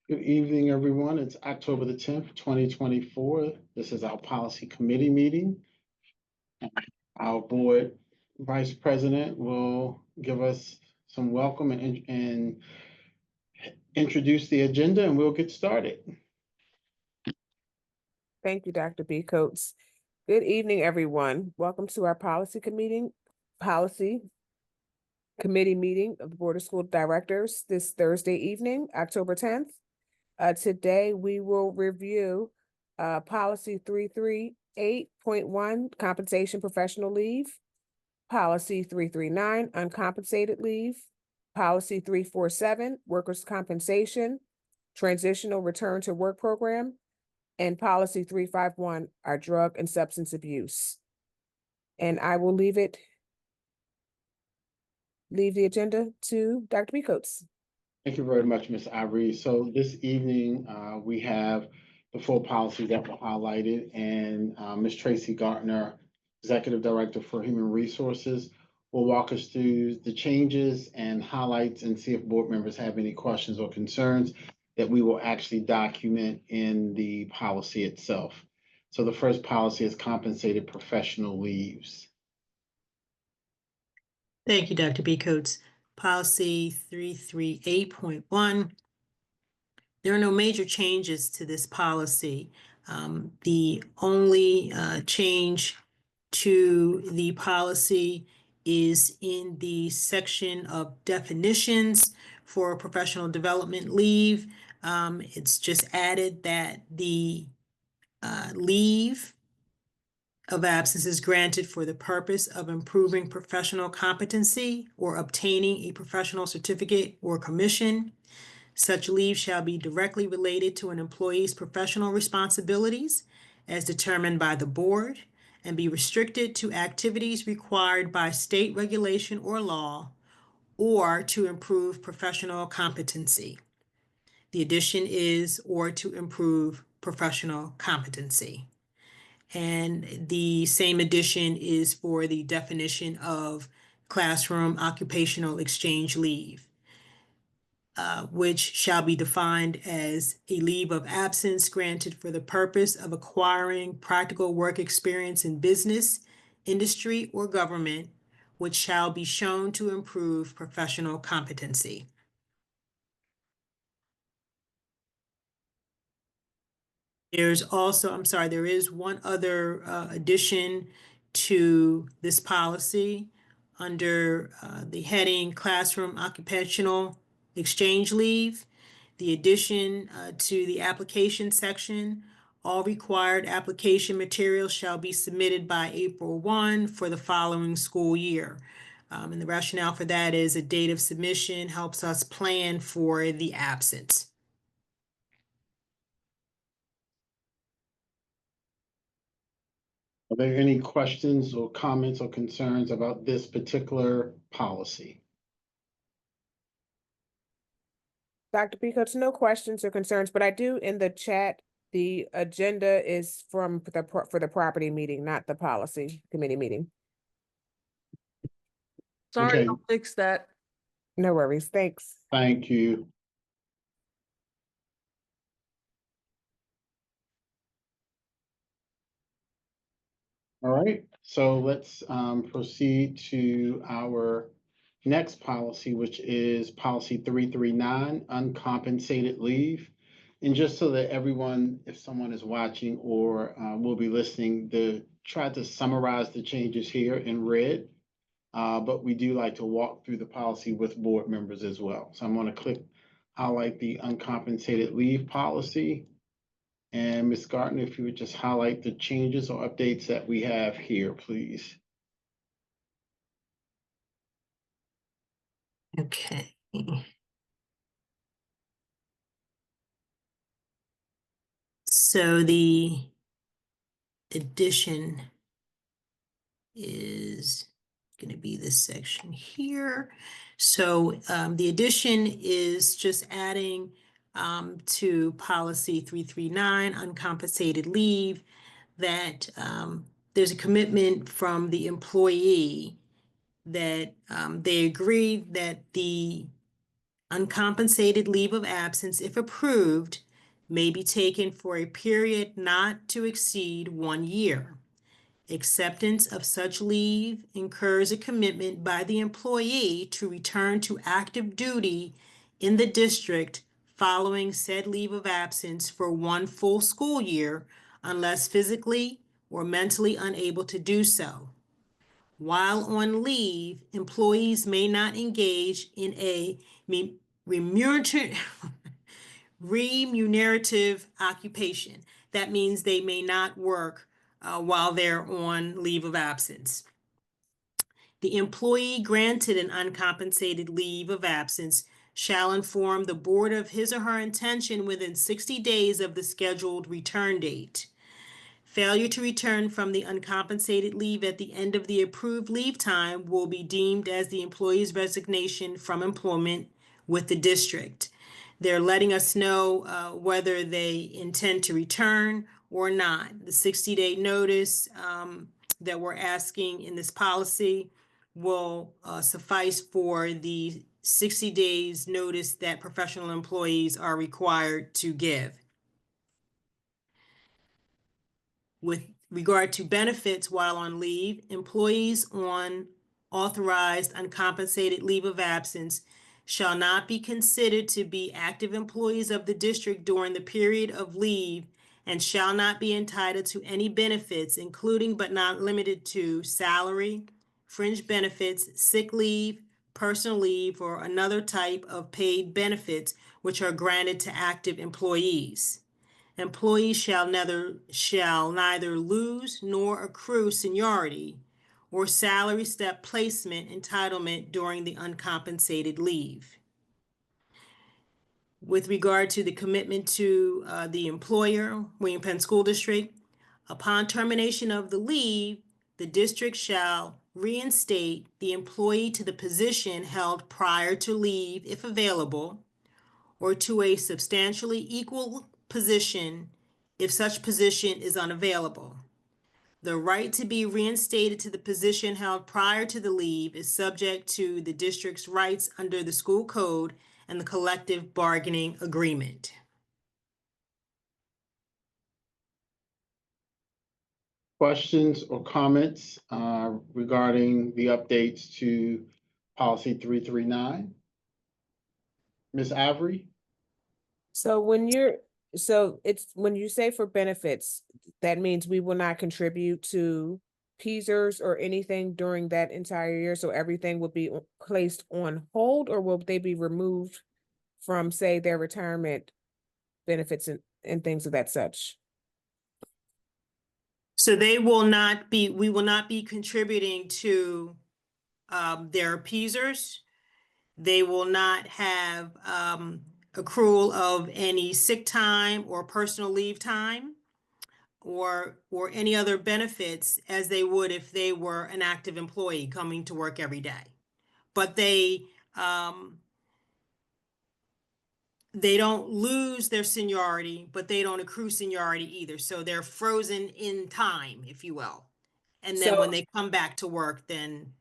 Good evening, everyone. It's October the 10th, 2024. This is our policy committee meeting. Our board vice president will give us some welcome and introduce the agenda, and we'll get started. Thank you, Dr. B. Coates. Good evening, everyone. Welcome to our policy committee meeting of the Board of School Directors this Thursday evening, October 10th. Today, we will review policy 338.1, compensation professional leave, policy 339, uncompensated leave, policy 347, workers' compensation, transitional return to work program, and policy 351, our drug and substance abuse. And I will leave the agenda to Dr. B. Coates. Thank you very much, Ms. Ivory. So this evening, we have the full policies that were highlighted, and Ms. Tracy Gartner, Executive Director for Human Resources, will walk us through the changes and highlights and see if board members have any questions or concerns that we will actually document in the policy itself. So the first policy is compensated professional leaves. Thank you, Dr. B. Coates. Policy 338.1. There are no major changes to this policy. The only change to the policy is in the section of definitions for professional development leave. It's just added that the leave of absence is granted for the purpose of improving professional competency or obtaining a professional certificate or commission. Such leave shall be directly related to an employee's professional responsibilities as determined by the board and be restricted to activities required by state regulation or law or to improve professional competency. The addition is or to improve professional competency. And the same addition is for the definition of classroom occupational exchange leave, which shall be defined as a leave of absence granted for the purpose of acquiring practical work experience in business, industry, or government, which shall be shown to improve professional competency. There's also, there is one other addition to this policy under the heading Classroom Occupational Exchange Leave. The addition to the application section, all required application materials shall be submitted by April 1 for the following school year. And the rationale for that is a date of submission helps us plan for the absence. Are there any questions or comments or concerns about this particular policy? Dr. B. Coates, no questions or concerns, but I do in the chat, the agenda is for the property meeting, not the policy committee meeting. Sorry, Okay. I'll fix that. No worries. Thanks. Thank you. All right, so let's proceed to our next policy, which is policy 339, uncompensated leave. And just so that everyone, if someone is watching or will be listening, try to summarize the changes here in red, but we do like to walk through the policy with board members as well. So I'm going to highlight the uncompensated leave policy. And Ms. Gartner, if you would just highlight the changes or updates that we have here, please. Okay. So the addition is going to be this section here. So the addition is just adding to policy 339, uncompensated leave, that there's a commitment from the employee that they agree that the Uncompensated leave of absence, if approved, may be taken for a period not to exceed 1 year. Acceptance of such leave incurs a commitment by the employee to return to active duty in the district following said leave of absence for 1 full school year unless physically or mentally unable to do so. While on leave, employees may not engage in a remunerative occupation. That means they may not work while they're on leave of absence. The employee granted an uncompensated leave of absence shall inform the board of his or her intention within 60 days of the scheduled return date. Failure to return from the uncompensated leave at the end of the approved leave time will be deemed as the employee's resignation from employment with the district. They're letting us know whether they intend to return or not. The 60-day notice that we're asking in this policy will suffice for the 60 days notice that professional employees are required to give. With regard to benefits while on leave, employees on authorized uncompensated leave of absence shall not be considered to be active employees of the district during the period of leave and shall not be entitled to any benefits, including but not limited to salary, fringe benefits, sick leave, personal leave, or another type of paid benefits which are granted to active employees. Employees shall neither lose nor accrue seniority or salary step placement entitlement during the uncompensated leave. With regard to the commitment to the employer, William Penn School District, upon termination of the leave, the district shall reinstate the employee to the position held prior to leave if available, or to a substantially equal position if such position is unavailable. The right to be reinstated to the position held prior to the leave is subject to the district's rights under the school code and the collective bargaining agreement. Questions or comments regarding the updates to policy 339? Ms. Avery? So when you say for benefits, that means we will not contribute to PSERS or anything during that entire year, so everything will be placed on hold, or will they be removed from, say, their retirement benefits and things of that such? So we will not be contributing to their PSERS. They will not have accrual of any sick time or personal leave time or any other benefits as they would if they were an active employee coming to work every day. But they don't lose their seniority, but they don't accrue seniority either. So they're frozen in time, if you will. And then when they come back to work, then.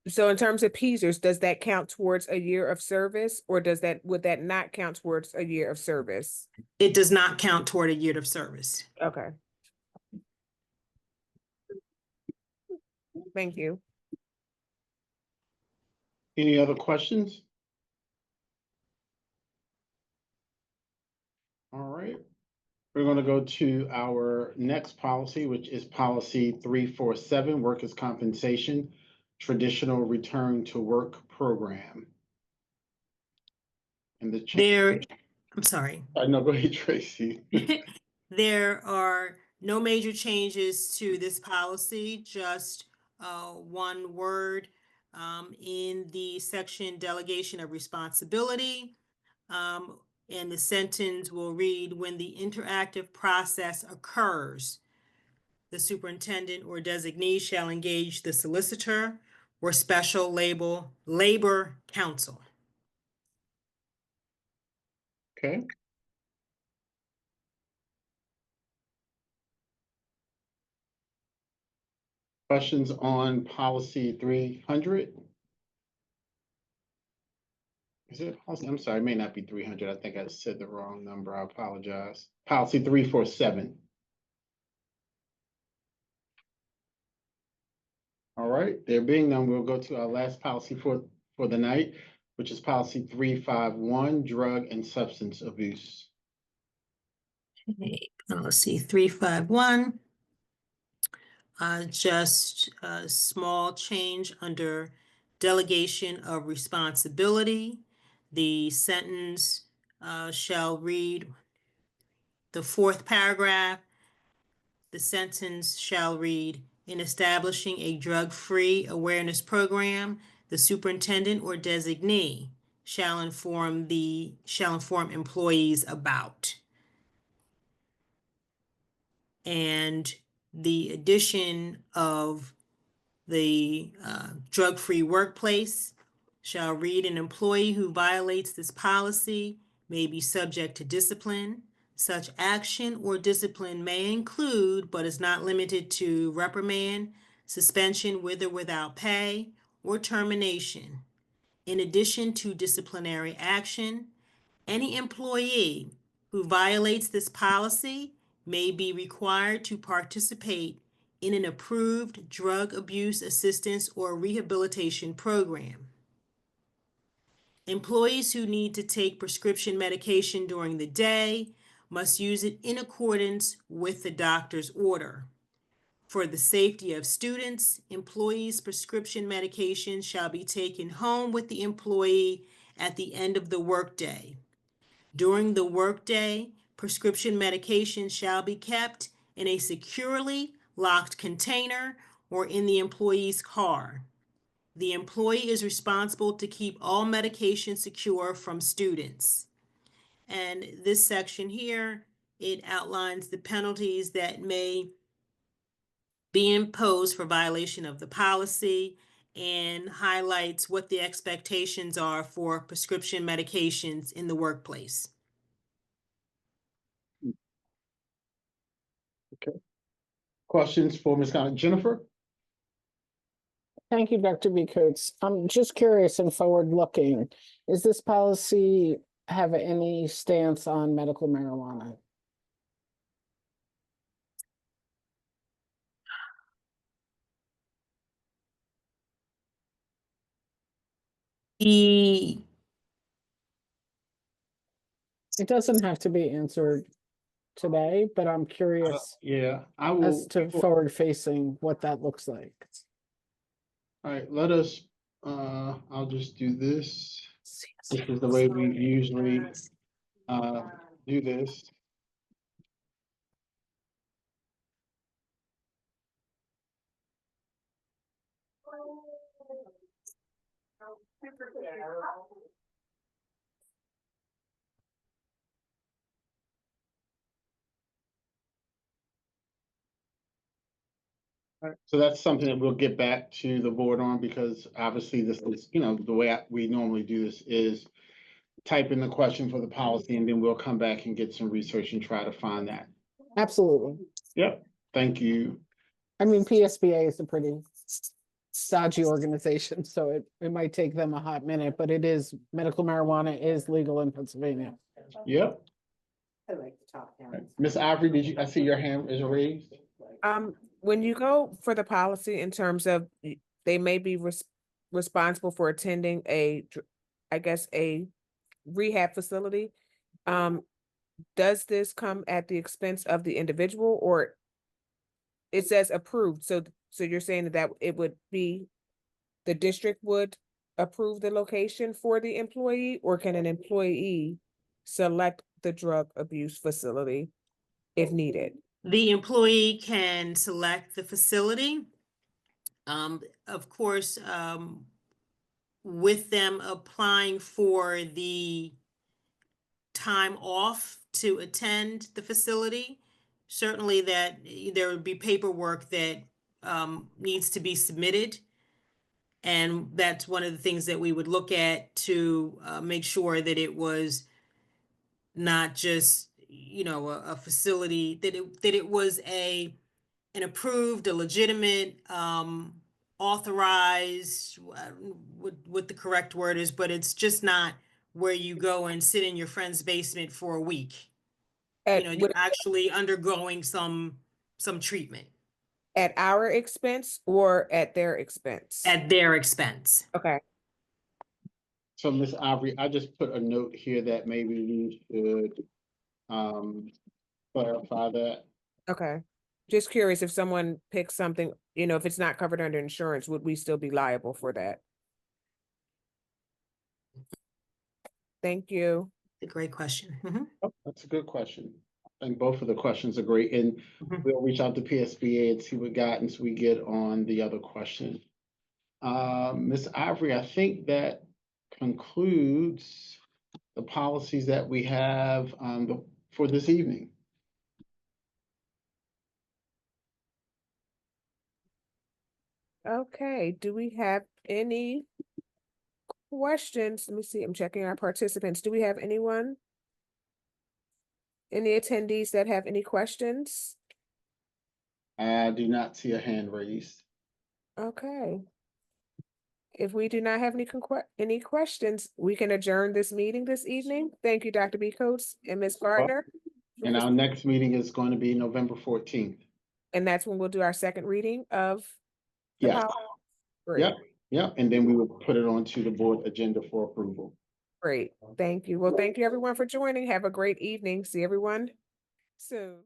So in terms of PSERS, does that count towards a year of service, or would that not count towards a year of service? It does not count toward a year of service. Okay. Thank you. Any other questions? All right. We're going to go to our next policy, which is policy 347, workers' compensation, traditional return to work program. And I'm sorry. No, go ahead, Tracy. There are no major changes to this policy, just one word in the section delegation of responsibility. And the sentence will read, when the interactive process occurs, the superintendent or designee shall engage the solicitor or special labor counsel. Okay. Questions on policy 30000? Is it, I'm sorry, it may not be 300. I think I said the wrong number. I apologize. Policy 347. All right, there being none, we'll go to our last policy for the night, which is policy 351, drug and substance abuse. Okay, policy 351. Just a small change under delegation of responsibility. The sentence shall read, the fourth paragraph, the sentence shall read, in establishing a drug-free awareness program, the superintendent or designee shall inform employees about. And the addition of the drug-free workplace shall read, an employee who violates this policy may be subject to discipline. Such action or discipline may include, but is not limited to, reprimand, suspension with or without pay, or termination. In addition to disciplinary action, any employee who violates this policy may be required to participate in an approved drug abuse assistance or rehabilitation program. Employees who need to take prescription medication during the day must use it in accordance with the doctor's order. For the safety of students, employees' prescription medication shall be taken home with the employee at the end of the workday. During the workday, prescription medication shall be kept in a securely locked container or in the employee's car. The employee is responsible to keep all medication secure from students. And this section here, it outlines the penalties that may be imposed for violation of the policy and highlights what the expectations are for prescription medications in the workplace. Questions for Ms. Conlon? Jennifer? Thank you, Dr. B. Coates. I'm just curious and forward-looking. Is this policy have any stance on medical marijuana? The It doesn't have to be answered today, but I'm curious Yeah, I as will. to forward-facing what that looks like. All right, let us, I'll just do this. This is the way we usually do this. So that's something that we'll get back to the board on, because obviously this is, the way we normally do this is type in the question for the policy, and then we'll come back and get some research and try to find that. Absolutely. Yep, thank you. I mean, PSBA is a pretty stodgy organization, so it might take them a hot minute, but medical marijuana is legal in Pennsylvania. Yep. I like to talk now. Miss Ivory, I see your hand is raised. When you go for the policy in terms of they may be responsible for attending a rehab facility, does this come at the expense of the individual, or it says approved? So you're saying that it would be the district would approve the location for the employee, or can an employee select the drug abuse facility if needed? The employee can select the facility. Of course, with them applying for the time off to attend the facility, certainly that there would be paperwork that needs to be submitted. And that's one of the things that we would look at to make sure that it was not just, a facility, that it was an approved, a legitimate, authorized, what the correct word is, but it's just not where you go and sit in your friend's basement for a week. At, You're would- actually undergoing some treatment at our expense or at their expense? at their expense. Okay, So Ms. Ivory, I just put a note here that maybe we should clarify that. okay. Just curious if someone picks something, if it's not covered under insurance, would we still be liable for that? Thank you. A great question. Mhm. Oh, that's a good question. And both of the questions are great, and Mhm. we'll reach out to PSBA and see what guidance we get on the other question. Ms. Ivory, I think that concludes the policies that we have for this evening. Okay, do we have any questions? Let me see, I'm checking our participants. Do we have anyone? Any attendees that have any questions? I do not see a hand raised. Okay. If we do not have any questions, we can adjourn this meeting this evening. Thank you, Dr. B. Coates and Ms. Gardner. And our next meeting is going to be November 14th. And that's when we'll do our second reading of the Yes. policy. Great, Yep, yep, and then we will put it onto the board agenda for approval. great. Thank you. Well, thank you everyone for joining. Have a great evening. See everyone soon.